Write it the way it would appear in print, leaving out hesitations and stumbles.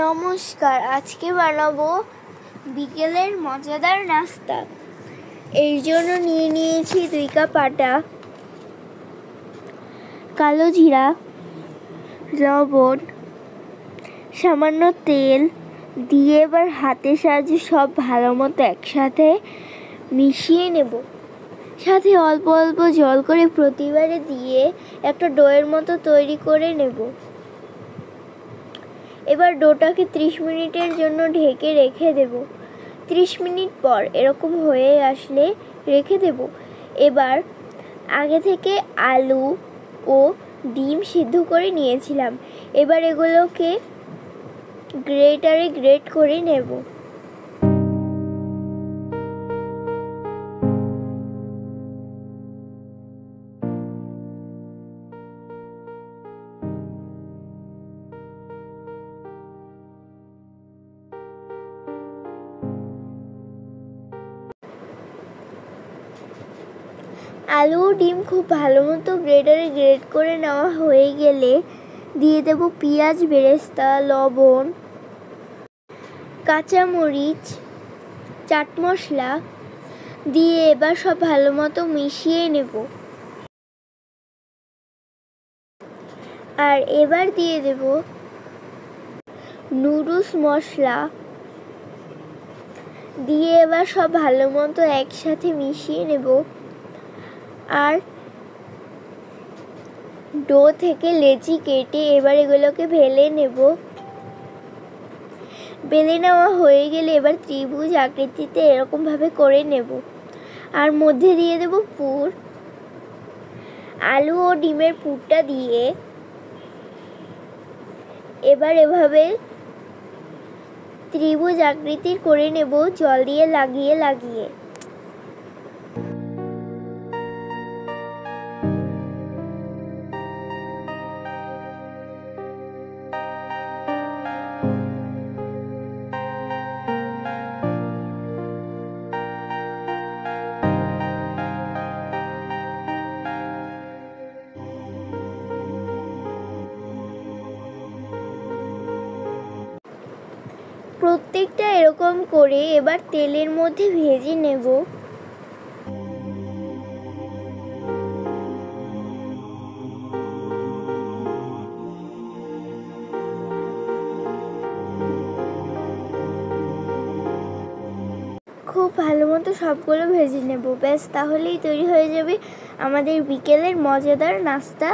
নমস্কার, আজকে বানাবো বিকেলের মজাদার নাস্তা। এর জন্য নিয়ে নিয়েছি 2 কাপ আটা, কালো জিরা, লবণ, সামান্য তেল দিয়ে এবার হাতের সাহায্যে সব ভালো মতো একসাথে মিশিয়ে নেব। সাথে অল্প অল্প জল করে প্রতিবারে দিয়ে একটা ডোয়ের মতো তৈরি করে নেব। এবার ডোটাকে 30 মিনিটের জন্য ঢেকে রেখে দেব। 30 মিনিট পর এরকম হয়ে আসলে রেখে দেব। এবার আগে থেকে আলু ও ডিম সিদ্ধ করে নিয়েছিলাম। এবার এগুলোকে গ্রেটারে গ্রেট করে নেব। আলু ও ডিম খুব ভালো মতো গ্রেটারে গ্রেট করে নেওয়া হয়ে গেলে দিয়ে দেব পেঁয়াজ বেরেস্তা, লবণ, কাঁচামরিচ, চাট মশলা দিয়ে এবার সব ভালো মতো মিশিয়ে নেব। আর এবার দিয়ে দেব নুডলস মশলা দিয়ে এবার সব ভালো মতো একসাথে মিশিয়ে নেব। আর ডো থেকে লেচি কেটে এবার এগুলোকে বেলে নেব। বেলে নেওয়া হয়ে গেলে এবার ত্রিভুজ আকৃতিতে এরকম ভাবে করে নেব। আর মধ্যে দিয়ে দেব পুর। আলু ও ডিমের পুরটা দিয়ে এবার এভাবে ত্রিভুজ আকৃতির করে নেব, জল দিয়ে লাগিয়ে লাগিয়ে। প্রত্যেকটা এরকম করে এবার তেলের মধ্যে ভেজে নেব। খুব ভালো মতো সবগুলো ভেজে নেব। ব্যাস, তাহলেই তৈরি হয়ে যাবে আমাদের বিকেলের মজাদার নাস্তা।